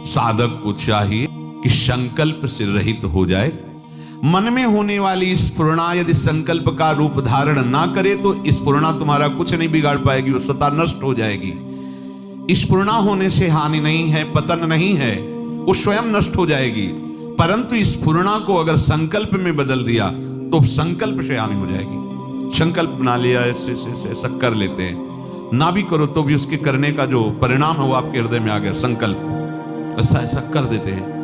साधक को चाहिए कि संकल्प से रहित हो जाए। मन में होने वाली स्फुरणा यदि संकल्प का रूप धारण ना करे तो स्फुरणा तुम्हारा कुछ नहीं बिगाड़ पाएगी, वो सत्ता नष्ट हो जाएगी। स्फुरणा होने से हानि नहीं है, पतन नहीं है, वो स्वयं नष्ट हो जाएगी। परंतु स्फुरणा को अगर संकल्प में बदल दिया तो संकल्प से हानि हो जाएगी। संकल्प बना लिया, ऐसे कर लेते हैं, ना भी करो तो भी उसके करने का जो परिणाम है वो आपके हृदय में आ गया। संकल्प ऐसा कर देते हैं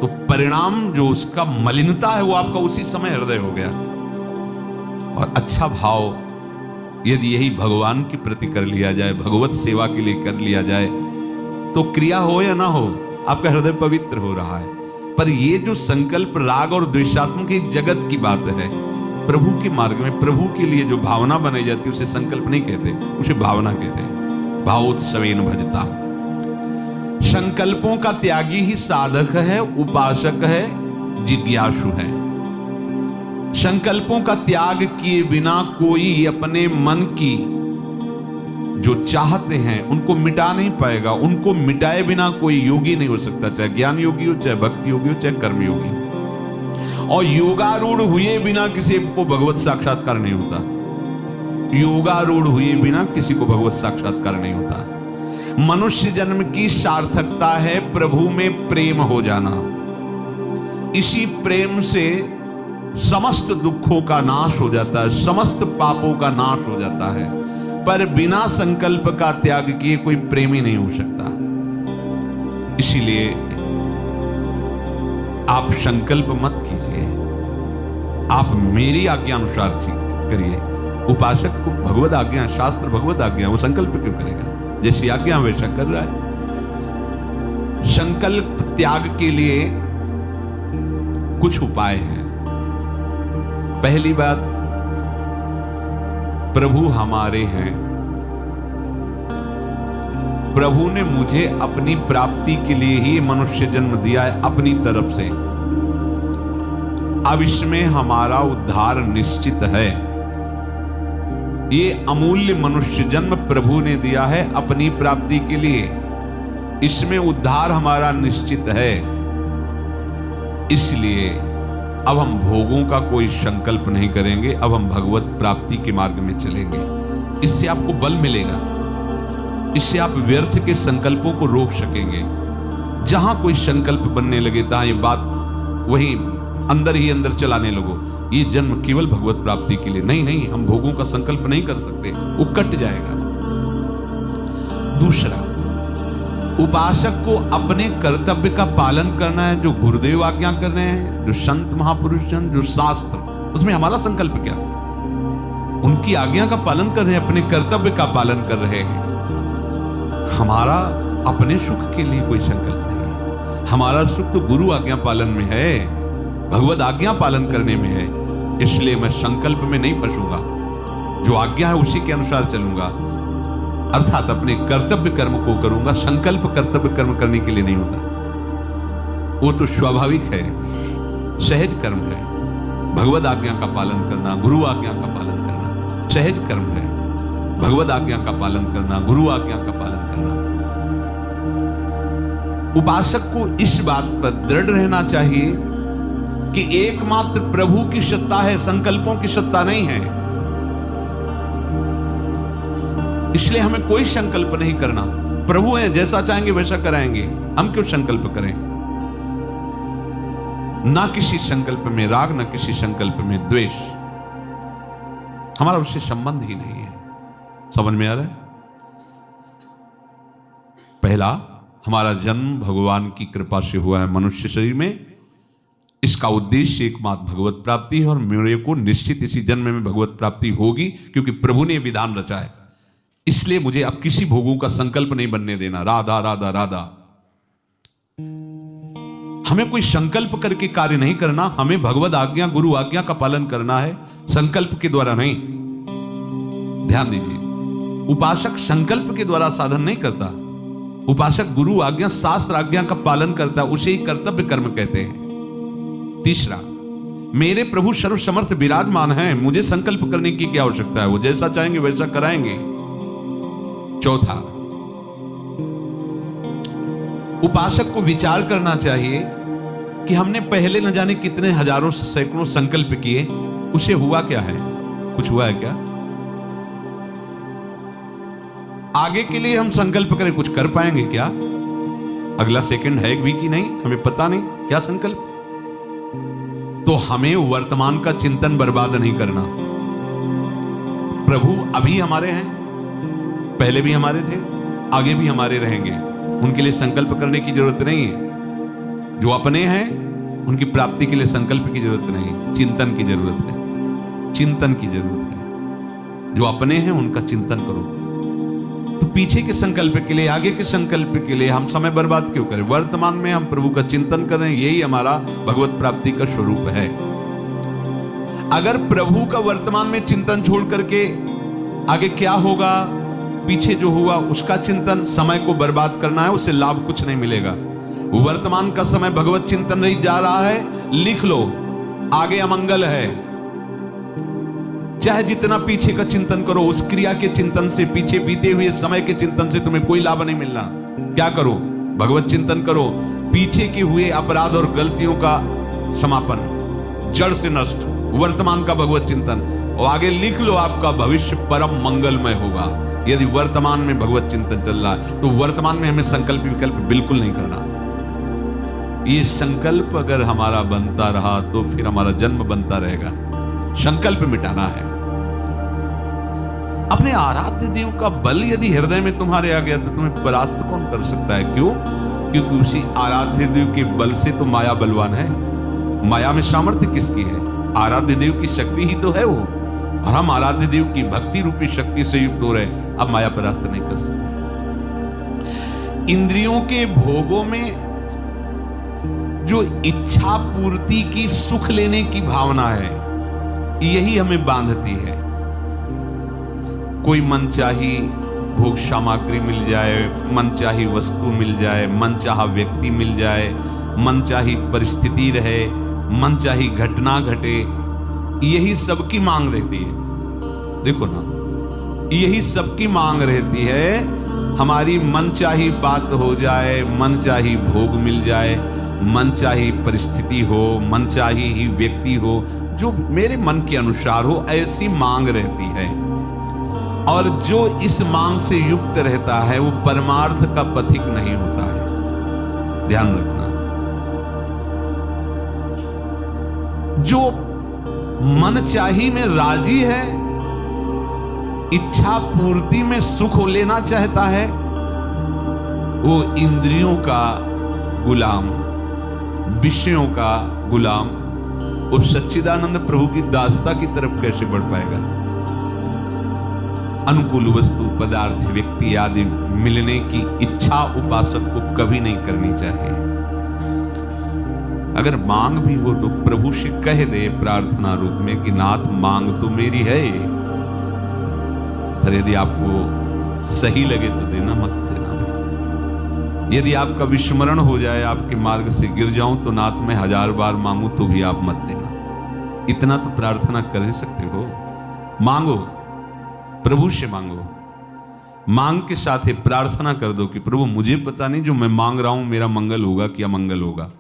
तो परिणाम जो उसका मलिनता है वो आपका उसी समय हृदय हो गया। और अच्छा भाव यदि यही भगवान के प्रति कर लिया जाए, भगवत सेवा के लिए कर लिया जाए, तो क्रिया हो या ना हो आपका हृदय पवित्र हो रहा है। पर ये जो संकल्प राग और द्वेषात्मक एक जगत की बात है, प्रभु के मार्ग में प्रभु के लिए जो भावना बनाई जाती है उसे संकल्प नहीं कहते, उसे भावना कहते हैं। भावोत्सवेन भजता। संकल्पों का त्यागी ही साधक है, उपासक है, जिज्ञासु है। संकल्पों का त्याग किए बिना कोई अपने मन की जो चाहते हैं उनको मिटा नहीं पाएगा। उनको मिटाए बिना कोई योगी नहीं हो सकता, चाहे ज्ञान योगी हो, चाहे भक्ति योगी हो, चाहे कर्म योगी हो। और योगारूढ़ हुए बिना किसी को भगवत साक्षात्कार नहीं होता। योगारूढ़ हुए बिना किसी को भगवत साक्षात्कार नहीं होता। मनुष्य जन्म की सार्थकता है प्रभु में प्रेम हो जाना। इसी प्रेम से समस्त दुखों का नाश हो जाता है, समस्त पापों का नाश हो जाता है। पर बिना संकल्प का त्याग किए कोई प्रेमी नहीं हो सकता। इसीलिए आप संकल्प मत कीजिए, आप मेरी आज्ञा अनुसार करिए। उपासक को भगवद आज्ञा, शास्त्र भगवद आज्ञा, वो संकल्प क्यों करेगा? जैसी आज्ञा वैसा कर रहा है। संकल्प त्याग के लिए कुछ उपाय हैं। पहली बात, प्रभु हमारे हैं। प्रभु ने मुझे अपनी प्राप्ति के लिए ही मनुष्य जन्म दिया है अपनी तरफ से। अब इसमें हमारा उद्धार निश्चित है। ये अमूल्य मनुष्य जन्म प्रभु ने दिया है अपनी प्राप्ति के लिए, इसमें उद्धार हमारा निश्चित है। इसलिए अब हम भोगों का कोई संकल्प नहीं करेंगे, अब हम भगवत प्राप्ति के मार्ग में चलेंगे। इससे आपको बल मिलेगा, इससे आप व्यर्थ के संकल्पों को रोक सकेंगे। जहां कोई संकल्प बनने लगे तहां ये बात वही अंदर ही अंदर चलाने लगो, ये जन्म केवल भगवत प्राप्ति के लिए नहीं, हम भोगों का संकल्प नहीं कर सकते, वो कट जाएगा। दूसरा, उपासक को अपने कर्तव्य का पालन करना है, जो गुरुदेव आज्ञा कर रहे हैं, जो संत महापुरुष जन, जो शास्त्र, उसमें हमारा संकल्प क्या? उनकी आज्ञा का पालन कर रहे हैं, अपने कर्तव्य का पालन कर रहे हैं। हमारा अपने सुख के लिए कोई संकल्प नहीं। हमारा सुख तो गुरु आज्ञा पालन में है, भगवद आज्ञा पालन करने में है। इसलिए मैं संकल्प में नहीं फंसूंगा, जो आज्ञा है उसी के अनुसार चलूंगा, अर्थात अपने कर्तव्य कर्म को करूंगा। संकल्प कर्तव्य कर्म करने के लिए नहीं होता, वो तो स्वाभाविक है, सहज कर्म है। भगवद आज्ञा का पालन करना, गुरु आज्ञा का पालन करना सहज कर्म है। भगवद आज्ञा का पालन करना, गुरु आज्ञा का पालन करना। उपासक को इस बात पर दृढ़ रहना चाहिए कि एकमात्र प्रभु की सत्ता है, संकल्पों की सत्ता नहीं है। इसलिए हमें कोई संकल्प नहीं करना। प्रभु है, जैसा चाहेंगे वैसा कराएंगे, हम क्यों संकल्प करें? ना किसी संकल्प में राग, ना किसी संकल्प में द्वेष, हमारा उससे संबंध ही नहीं है। समझ में आ रहा है? पहला, हमारा जन्म भगवान की कृपा से हुआ है मनुष्य शरीर में। इसका उद्देश्य एकमात्र भगवत प्राप्ति है और मेरे को निश्चित इसी जन्म में भगवत प्राप्ति होगी, क्योंकि प्रभु ने विधान रचा है। इसलिए मुझे अब किसी भोगों का संकल्प नहीं बनने देना। राधा राधा राधा। हमें कोई संकल्प करके कार्य नहीं करना, हमें भगवद आज्ञा, गुरु आज्ञा का पालन करना है, संकल्प के द्वारा नहीं। ध्यान दीजिए, उपासक संकल्प के द्वारा साधन नहीं करता। उपासक गुरु आज्ञा, शास्त्र आज्ञा का पालन करता है, उसे ही कर्तव्य कर्म कहते हैं। तीसरा, मेरे प्रभु सर्वसमर्थ विराजमान हैं, मुझे संकल्प करने की क्या आवश्यकता है, वो जैसा चाहेंगे वैसा कराएंगे। चौथा, उपासक को विचार करना चाहिए कि हमने पहले न जाने कितने हजारों सैकड़ों संकल्प किए, उसे हुआ क्या है? कुछ हुआ है क्या? आगे के लिए हम संकल्प करें, कुछ कर पाएंगे क्या? अगला सेकंड है भी कि नहीं हमें पता नहीं, क्या संकल्प? तो हमें वर्तमान का चिंतन बर्बाद नहीं करना। प्रभु अभी हमारे हैं, पहले भी हमारे थे, आगे भी हमारे रहेंगे। उनके लिए संकल्प करने की जरूरत नहीं है। जो अपने हैं उनकी प्राप्ति के लिए संकल्प की जरूरत नहीं, चिंतन की जरूरत है। चिंतन की जरूरत है। जो अपने हैं उनका चिंतन करो। तो पीछे के संकल्प के लिए, आगे के संकल्प के लिए हम समय बर्बाद क्यों करें? वर्तमान में हम प्रभु का चिंतन करें, यही हमारा भगवत प्राप्ति का स्वरूप है। अगर प्रभु का वर्तमान में चिंतन छोड़ करके आगे क्या होगा, पीछे जो हुआ उसका चिंतन, समय को बर्बाद करना है, उससे लाभ कुछ नहीं मिलेगा। वर्तमान का समय भगवत चिंतन नहीं जा रहा है, लिख लो, आगे अमंगल है। चाहे जितना पीछे का चिंतन करो, उस क्रिया के चिंतन से, पीछे बीते हुए समय के चिंतन से तुम्हें कोई लाभ नहीं मिलना। क्या करो? भगवत चिंतन करो। पीछे के हुए अपराध और गलतियों का समापन, जड़ से नष्ट, वर्तमान का भगवत चिंतन, और आगे लिख लो आपका भविष्य परम मंगलमय होगा। यदि वर्तमान में भगवत चिंतन चल रहा है तो वर्तमान में हमें संकल्प विकल्प बिल्कुल नहीं करना। ये संकल्प अगर हमारा बनता रहा तो फिर हमारा जन्म बनता रहेगा। संकल्प मिटाना है। अपने आराध्य देव का बल यदि हृदय में तुम्हारे आ गया तो तुम्हें परास्त कौन कर सकता है? क्यों? क्योंकि उसी आराध्य देव के बल से तो माया बलवान है। माया में सामर्थ्य किसकी है? आराध्य देव की शक्ति ही तो है वो। और हम आराध्य देव की भक्ति रूपी शक्ति से युक्त हो रहे, अब माया परास्त नहीं कर सकते। इंद्रियों के भोगों में जो इच्छा पूर्ति की, सुख लेने की भावना है, यही हमें बांधती है। कोई मनचाही भोग सामग्री मिल जाए, मनचाही वस्तु मिल जाए, मनचाहा व्यक्ति मिल जाए, मनचाही परिस्थिति रहे, मनचाही घटना घटे, यही सबकी मांग रहती है। देखो ना, यही सबकी मांग रहती है। हमारी मनचाही बात हो जाए, मनचाही भोग मिल जाए, मनचाही परिस्थिति हो, मनचाही ही व्यक्ति हो, जो मेरे मन के अनुसार हो, ऐसी मांग रहती है। और जो इस मांग से युक्त रहता है वो परमार्थ का पथिक नहीं होता है। ध्यान रखना। जो मनचाही में राजी है, इच्छा पूर्ति में सुख लेना चाहता है, वो इंद्रियों का गुलाम, विषयों का गुलाम, उस सच्चिदानंद प्रभु की दासता की तरफ कैसे बढ़ पाएगा? अनुकूल वस्तु, पदार्थ, व्यक्ति आदि मिलने की इच्छा उपासक को कभी नहीं करनी चाहिए। अगर मांग भी हो तो प्रभु से कह दे प्रार्थना रूप में कि नाथ मांग तो मेरी है, पर यदि आपको सही लगे तो देना, मत देना। यदि आपका विस्मरण हो जाए, आपके मार्ग से गिर जाऊं तो नाथ मैं 1000 बार मांगू तो भी आप मत देना। इतना तो प्रार्थना कर ही सकते हो। मांगो, प्रभु से मांगो। मांग के साथ ही प्रार्थना कर दो कि प्रभु मुझे पता नहीं जो मैं मांग रहा हूं मेरा मंगल होगा कि अमंगल होगा,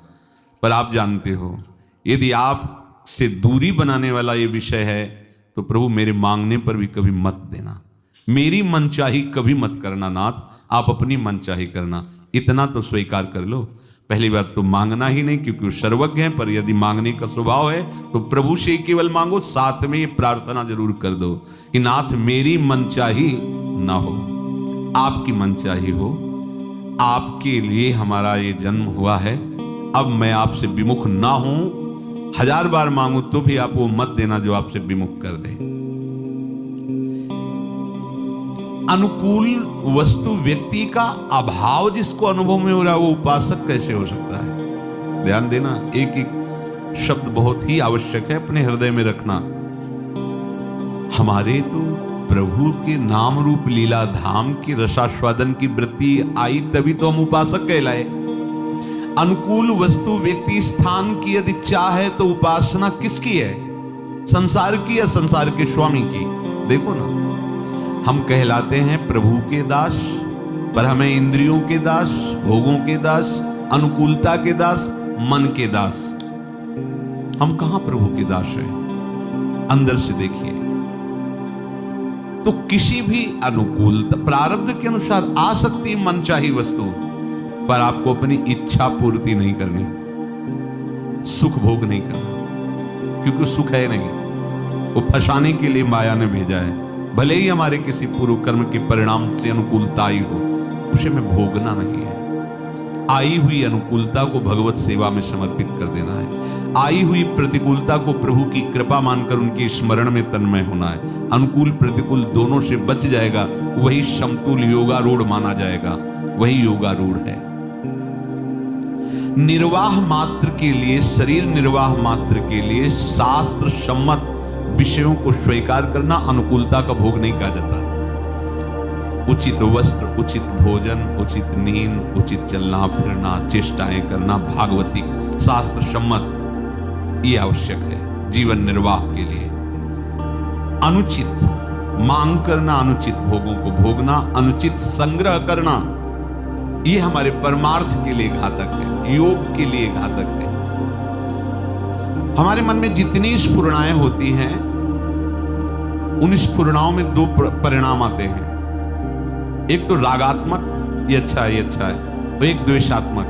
पर आप जानते हो। यदि आप से दूरी बनाने वाला ये विषय है तो प्रभु मेरे मांगने पर भी कभी मत देना। मेरी मनचाही कभी मत करना नाथ, आप अपनी मनचाही करना। इतना तो स्वीकार कर लो। पहली बात तो मांगना ही नहीं, क्योंकि वो सर्वज्ञ है, पर यदि मांगने का स्वभाव है तो प्रभु से केवल मांगो। साथ में ये प्रार्थना जरूर कर दो कि नाथ मेरी मनचाही ना हो, आपकी मनचाही हो। आपके लिए हमारा ये जन्म हुआ है, अब मैं आपसे विमुख ना हूं। 1000 बार मांगू तो भी आप वो मत देना जो आपसे विमुख कर दे। अनुकूल वस्तु व्यक्ति का अभाव जिसको अनुभव में हो रहा है वो उपासक कैसे हो सकता है? ध्यान देना, एक एक शब्द बहुत ही आवश्यक है अपने हृदय में रखना। हमारे तो प्रभु के नाम रूप लीला धाम की रसास्वादन की वृत्ति आई तभी तो हम उपासक कहलाए। अनुकूल वस्तु व्यक्ति स्थान की यदि चाह है तो उपासना किसकी है? संसार की या संसार के स्वामी की? देखो ना, हम कहलाते हैं प्रभु के दास, पर हमें इंद्रियों के दास, भोगों के दास, अनुकूलता के दास, मन के दास। हम कहां प्रभु के दास हैं? अंदर से देखिए तो किसी भी अनुकूलता प्रारब्ध के अनुसार आ सकती मनचाही वस्तु, पर आपको अपनी इच्छा पूर्ति नहीं करनी, सुख भोग नहीं करना, क्योंकि सुख है नहीं, वो फंसाने के लिए माया ने भेजा है। भले ही हमारे किसी पूर्व कर्म के परिणाम से अनुकूलता आई हो, उसे में भोगना नहीं है। आई हुई अनुकूलता को भगवत सेवा में समर्पित कर देना है। आई हुई प्रतिकूलता को प्रभु की कृपा मानकर उनके स्मरण में तन्मय होना है। अनुकूल प्रतिकूल दोनों से बच जाएगा, वही समतुल योगारूढ़ माना जाएगा, वही योगारूढ़ है। निर्वाह मात्र के लिए, शरीर निर्वाह मात्र के लिए शास्त्र सम्मत विषयों को स्वीकार करना अनुकूलता का भोग नहीं कहा जाता। उचित वस्त्र, उचित भोजन, उचित नींद, उचित चलना फिरना, चेष्टाएं करना, भागवतिक शास्त्र सम्मत, ये आवश्यक है जीवन निर्वाह के लिए। अनुचित मांग करना, अनुचित भोगों को भोगना, अनुचित संग्रह करना, ये हमारे परमार्थ के लिए घातक है, योग के लिए घातक है। हमारे मन में जितनी स्फुरणाएं होती हैं, उन स्फुरणाओं में दो परिणाम आते हैं। एक तो रागात्मक, ये अच्छा है, ये अच्छा है, और एक द्वेषात्मक,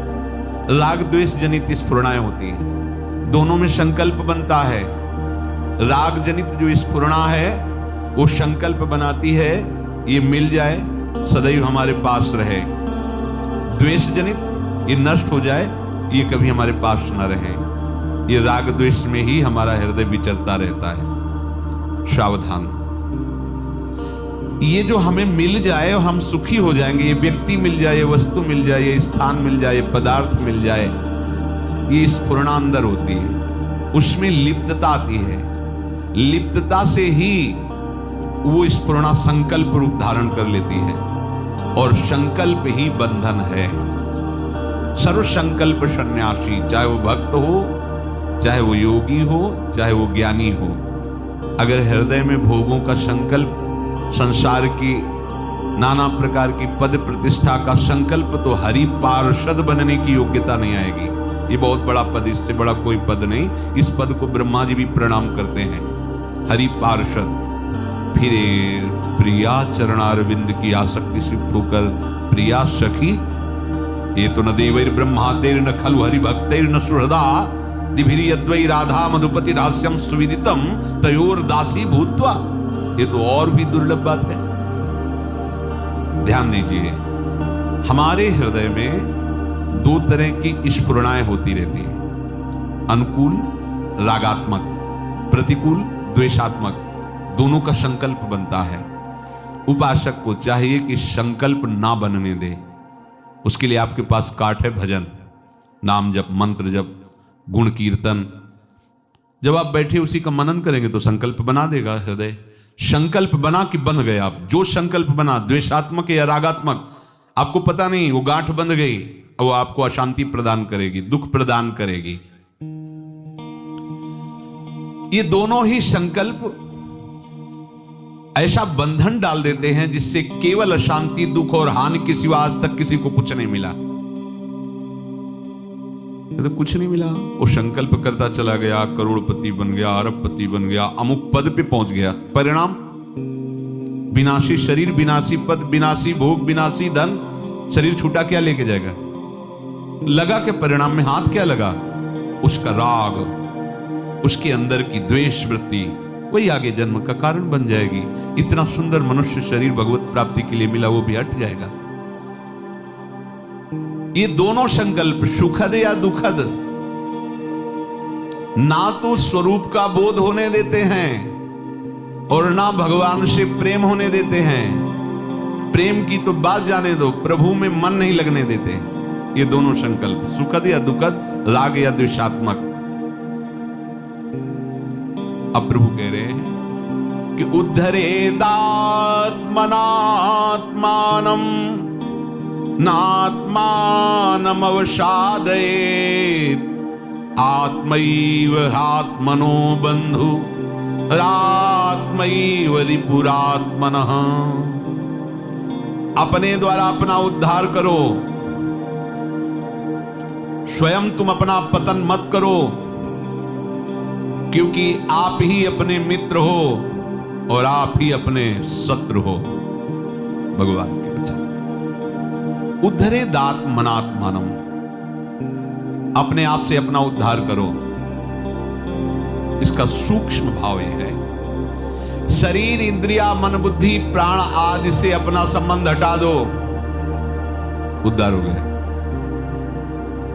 राग द्वेष जनित स्फुरणाएं होती हैं। दोनों में संकल्प बनता है। राग जनित जो स्फुरणा है वो संकल्प बनाती है ये मिल जाए, सदैव हमारे पास रहे। द्वेष जनित ये नष्ट हो जाए, ये कभी हमारे पास न रहे। ये राग द्वेष में ही हमारा हृदय विचरता रहता है। सावधान, ये जो हमें मिल जाए और हम सुखी हो जाएंगे, ये व्यक्ति मिल जाए, ये वस्तु मिल जाए, ये स्थान मिल जाए, ये पदार्थ मिल जाए, ये स्फुरणा अंदर होती है, उसमें लिप्तता आती है। लिप्तता से ही वो स्फुरणा संकल्प रूप धारण कर लेती है, और संकल्प ही बंधन है। सर्व संकल्प सन्यासी, चाहे वो भक्त हो, चाहे वो योगी हो, चाहे वो ज्ञानी हो, अगर हृदय में भोगों का संकल्प, संसार की नाना प्रकार की पद प्रतिष्ठा का संकल्प, तो हरि पार्षद बनने की योग्यता नहीं आएगी। ये बहुत बड़ा पद, इससे बड़ा कोई पद नहीं। इस पद को ब्रह्मा जी भी प्रणाम करते हैं, हरि पार्षद। फिर प्रिया चरणारविंद की आसक्ति से होकर प्रिया सखी, ये तो न देवैर ब्रह्मादेर न खलु हरि भक्तैर न सुहृदा दिभिरी अद्वै राधा मधुपति रास्यम सुविदितम तयोर दासी भूत्वा। ये तो और भी दुर्लभ बात है। ध्यान दीजिए, हमारे हृदय में दो तरह की स्फुरणाएं होती रहती हैं, अनुकूल रागात्मक, प्रतिकूल द्वेषात्मक, दोनों का संकल्प बनता है। उपासक को चाहिए कि संकल्प ना बनने दे। उसके लिए आपके पास काट है भजन, नाम जप, मंत्र जप, गुण कीर्तन। जब आप बैठे उसी का मनन करेंगे तो संकल्प बना देगा हृदय। संकल्प बना कि बंध गए आप। जो संकल्प बना, द्वेषात्मक या रागात्मक, आपको पता नहीं, वो गांठ बंध गई, वो आपको अशांति प्रदान करेगी, दुख प्रदान करेगी। ये दोनों ही संकल्प ऐसा बंधन डाल देते हैं जिससे केवल अशांति, दुख और हानि के सिवा आज तक किसी को कुछ नहीं मिला। तो कुछ नहीं मिला, वो संकल्प करता चला गया, करोड़पति बन गया, अरबपति बन गया, अमुक पद पे पहुंच गया। परिणाम विनाशी शरीर, विनाशी पद, विनाशी भोग, विनाशी धन। शरीर छूटा, क्या लेके जाएगा? लगा के परिणाम में हाथ क्या लगा? उसका राग, उसके अंदर की द्वेष वृत्ति, वही आगे जन्म का कारण बन जाएगी। इतना सुंदर मनुष्य शरीर भगवत प्राप्ति के लिए मिला, वो भी हट जाएगा। ये दोनों संकल्प, सुखद या दुखद, ना तो स्वरूप का बोध होने देते हैं और ना भगवान से प्रेम होने देते हैं। प्रेम की तो बात जाने दो, प्रभु में मन नहीं लगने देते। ये दोनों संकल्प, सुखद या दुखद, राग या द्वेषात्मक। अब प्रभु कह रहे हैं कि उद्धरेदात्मनात्मानम् नात्मानम् अवसादयेत् आत्मैव आत्मनो बंधु आत्मैव रिपुरात्मनः। अपने द्वारा अपना उद्धार करो, स्वयं तुम अपना पतन मत करो, क्योंकि आप ही अपने मित्र हो और आप ही अपने शत्रु हो। भगवान के वचन। उद्धरे दात मनात्मानम, अपने आप से अपना उद्धार करो। इसका सूक्ष्म भाव यह है, शरीर, इंद्रिया, मन, बुद्धि, प्राण आदि से अपना संबंध हटा दो, उद्धार हो गए।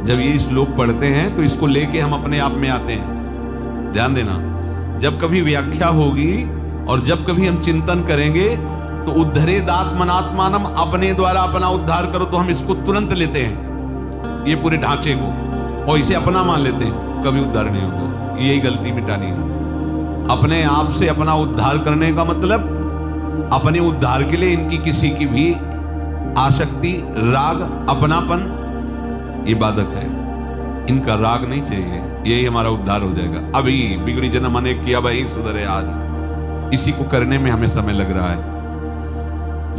जब ये श्लोक पढ़ते हैं तो इसको लेके हम अपने आप में आते हैं। ध्यान देना, जब कभी व्याख्या होगी और जब कभी हम चिंतन करेंगे तो उद्धरे दात मनात्मानम, अपने द्वारा अपना उद्धार करो, तो हम इसको तुरंत लेते हैं, ये पूरे ढांचे को, और इसे अपना मान लेते हैं। कभी उद्धार नहीं होगा, यही गलती मिटानी है। अपने आप से अपना उद्धार करने का मतलब अपने उद्धार के लिए इनकी किसी की भी आसक्ति, राग, अपनापन ये बाधक है। इनका राग नहीं चाहिए, यही हमारा उद्धार हो जाएगा। अभी बिगड़ी जन्म अनेक किया, वही सुधरे आज। इसी को करने में हमें समय लग रहा है।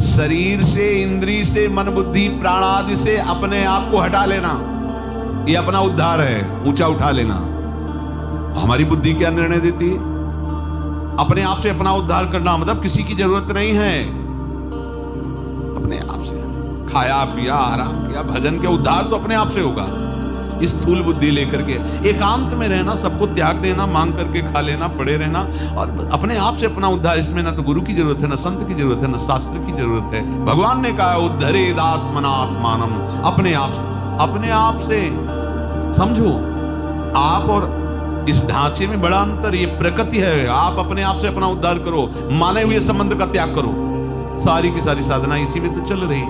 शरीर से, इंद्री से, मन, बुद्धि, प्राण आदि से अपने आप को हटा लेना, ये अपना उद्धार है। ऊंचा उठा लेना। हमारी बुद्धि क्या निर्णय देती है? अपने आप से अपना उद्धार करना मतलब किसी की जरूरत नहीं है, अपने आप से खाया पिया, आराम किया, भजन किया, उद्धार तो अपने आप से होगा। इस स्थूल बुद्धि लेकर के एकांत में रहना, सबको त्याग देना, मांग करके खा लेना, पड़े रहना और अपने आप से अपना उद्धार, इसमें ना तो गुरु की जरूरत है, ना संत की जरूरत है, ना शास्त्र की जरूरत है। भगवान ने कहा उद्धरेद आत्मनात्मानम, अपने आप से समझो। आप और इस ढांचे में बड़ा अंतर, ये प्रकृति है। आप अपने आप से अपना उद्धार करो, माने हुए संबंध का त्याग करो। सारी की सारी साधना इसी में तो चल रही।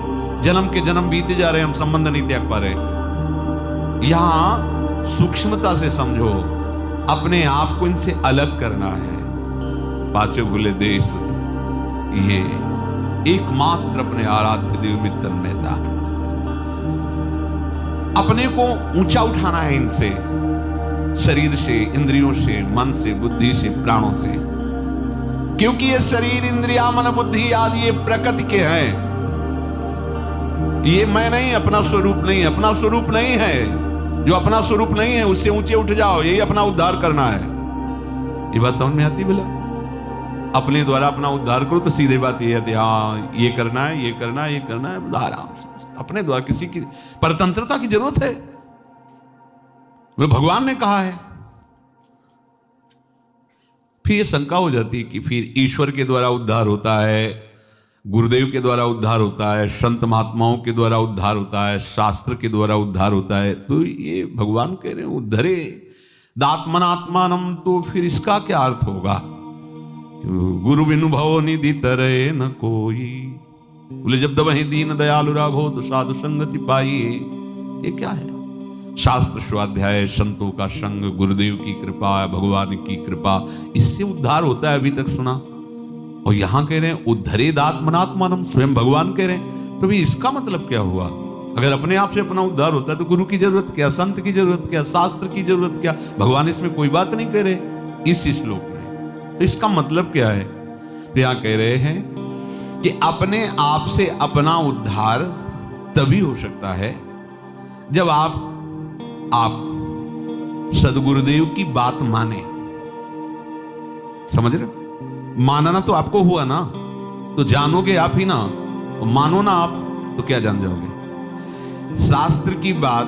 जन्म के जन्म बीते जा रहे, हम संबंध नहीं त्याग पा रहे। यहां सूक्ष्मता से समझो, अपने आप को इनसे अलग करना है। पांचों भूले देश, ये एकमात्र अपने आराध्य देव में तन्मयता, अपने को ऊंचा उठाना है इनसे, शरीर से, इंद्रियों से, मन से, बुद्धि से, प्राणों से। क्योंकि ये शरीर, इंद्रिया, मन, बुद्धि आदि ये प्रकृति के हैं। ये मैं नहीं, अपना स्वरूप नहीं, अपना स्वरूप नहीं है। जो अपना स्वरूप नहीं है उससे ऊंचे उठ जाओ, यही अपना उद्धार करना है। ये बात समझ में आती बोला? अपने द्वारा अपना उद्धार करो तो सीधे बात ये है, हाँ ये करना है, ये करना है, ये करना है, आराम से अपने द्वारा। किसी की परतंत्रता की जरूरत है? भगवान ने कहा है। फिर ये शंका हो जाती है कि फिर ईश्वर के द्वारा उद्धार होता है, गुरुदेव के द्वारा उद्धार होता है, संत महात्माओं के द्वारा उद्धार होता है, शास्त्र के द्वारा उद्धार होता है, तो ये भगवान कह रहे हैं उद्धरे दात्मनात्मानम, तो फिर इसका क्या अर्थ होगा? गुरु बिनु भव निधि तरय न कोई, बोले जब दबहि दीन दयालु राघो तो साधु संगति पाइए। ये क्या है? शास्त्र स्वाध्याय, संतों का संग, गुरुदेव की कृपा, भगवान की कृपा, इससे उद्धार होता है। अभी तक सुना। और यहां कह रहे हैं उद्धरेद आत्मनात्मानम, स्वयं भगवान कह रहे हैं। तो भी इसका मतलब क्या हुआ? अगर अपने आप से अपना उद्धार होता है तो गुरु की जरूरत क्या, संत की जरूरत क्या, शास्त्र की जरूरत क्या? भगवान इसमें कोई बात नहीं कह रहे इस श्लोक में। तो इसका मतलब क्या है? तो यहां कह रहे हैं कि अपने आप से अपना उद्धार तभी हो सकता है जब आप सदगुरुदेव की बात माने। समझ रहे? मानना तो आपको हुआ ना, तो जानोगे आप ही ना। मानो ना आप तो क्या जान जाओगे? शास्त्र की बात,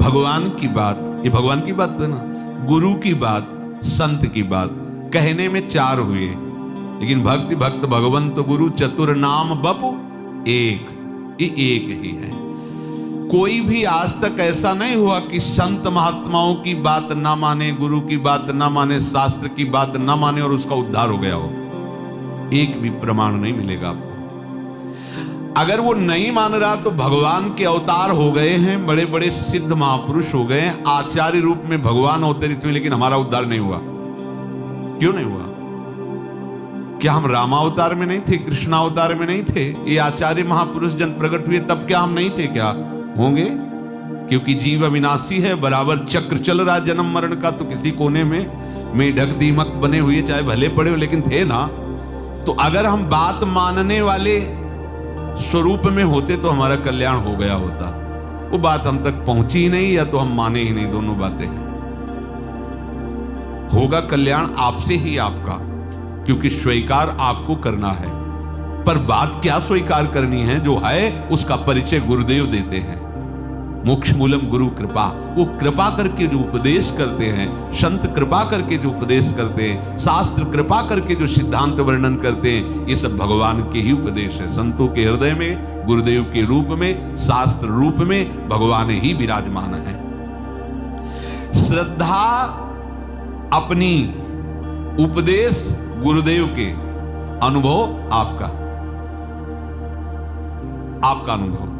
भगवान की बात, ये भगवान की बात है ना, गुरु की बात, संत की बात, कहने में चार हुए, लेकिन भक्ति भक्त भगवंत गुरु चतुर नाम बपु एक, ये एक ही है। कोई भी आज तक ऐसा नहीं हुआ कि संत महात्माओं की बात ना माने, गुरु की बात ना माने, शास्त्र की बात ना माने और उसका उद्धार हो गया हो। एक भी प्रमाण नहीं मिलेगा आपको। अगर वो नहीं मान रहा तो भगवान के अवतार हो गए हैं, बड़े बड़े सिद्ध महापुरुष हो गए हैं, आचार्य रूप में भगवान अवतरित हुए, लेकिन हमारा उद्धार नहीं हुआ। क्यों नहीं हुआ? क्या हम रामावतार में नहीं थे, कृष्णावतार में नहीं थे? ये आचार्य महापुरुष जन प्रकट हुए तब क्या हम नहीं थे? क्या होंगे? क्योंकि जीव अविनाशी है, बराबर चक्र चल रहा जन्म मरण का। तो किसी कोने में मेढक दीमक बने हुए चाहे भले पड़े हो, लेकिन थे ना। तो अगर हम बात मानने वाले स्वरूप में होते तो हमारा कल्याण हो गया होता। वो बात हम तक पहुंची ही नहीं, या तो हम माने ही नहीं, दोनों बातें हैं। होगा कल्याण आपसे ही आपका, क्योंकि स्वीकार आपको करना है। पर बात क्या स्वीकार करनी है? जो है उसका परिचय गुरुदेव देते हैं। मोक्ष मूलम गुरु कृपा। वो कृपा करके जो उपदेश करते हैं, संत कृपा करके जो उपदेश करते हैं, शास्त्र कृपा करके जो सिद्धांत वर्णन करते हैं, ये सब भगवान के ही उपदेश है। संतों के हृदय में, गुरुदेव के रूप में, शास्त्र रूप में भगवान ही विराजमान है। श्रद्धा अपनी, उपदेश गुरुदेव के, अनुभव आपका अनुभव।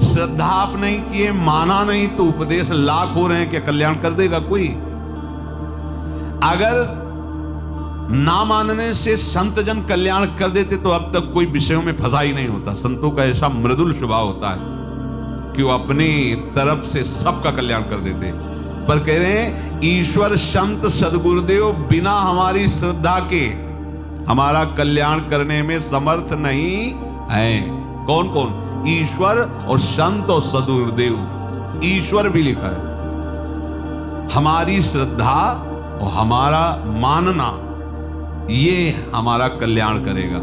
श्रद्धा आप नहीं किए, माना नहीं, तो उपदेश लाख हो रहे हैं, क्या कल्याण कर देगा कोई? अगर ना मानने से संत जन कल्याण कर देते तो अब तक कोई विषयों में फंसा ही नहीं होता। संतों का ऐसा मृदुल स्वभाव होता है कि वो अपनी तरफ से सबका कल्याण कर देते। पर कह रहे हैं ईश्वर, संत, सदगुरुदेव बिना हमारी श्रद्धा के हमारा कल्याण करने में समर्थ नहीं है। कौन कौन? ईश्वर और संत और सदगुरुदेव। ईश्वर भी लिखा है। हमारी श्रद्धा और हमारा मानना, ये हमारा कल्याण करेगा।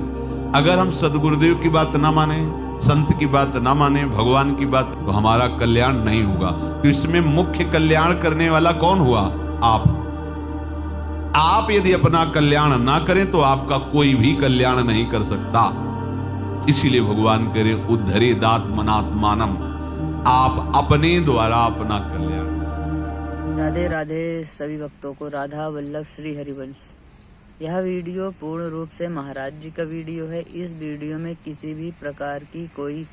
अगर हम सदगुरुदेव की बात ना माने, संत की बात ना माने, भगवान की बात, तो हमारा कल्याण नहीं होगा। तो इसमें मुख्य कल्याण करने वाला कौन हुआ? आप यदि अपना कल्याण ना करें तो आपका कोई भी कल्याण नहीं कर सकता। इसीलिए भगवान कह रहे उद्धरे दात्मनात्मानम, आप अपने द्वारा अपना कल्याण। राधे राधे सभी भक्तों को राधा वल्लभ श्री हरिवंश। यह वीडियो पूर्ण रूप से महाराज जी का वीडियो है। इस वीडियो में किसी भी प्रकार की कोई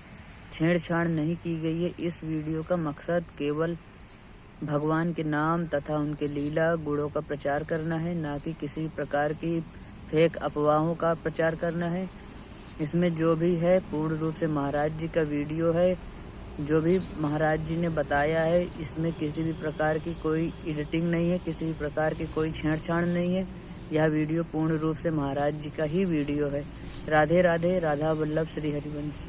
छेड़छाड़ नहीं की गई है। इस वीडियो का मकसद केवल भगवान के नाम तथा उनके लीला गुणों का प्रचार करना है, ना कि किसी प्रकार की फेक अफवाहों का प्रचार करना है। इसमें जो भी है पूर्ण रूप से महाराज जी का वीडियो है। जो भी महाराज जी ने बताया है, इसमें किसी भी प्रकार की कोई एडिटिंग नहीं है, किसी भी प्रकार की कोई छेड़छाड़ नहीं है। यह वीडियो पूर्ण रूप से महाराज जी का ही वीडियो है। राधे राधे, राधा वल्लभ श्री हरिवंश।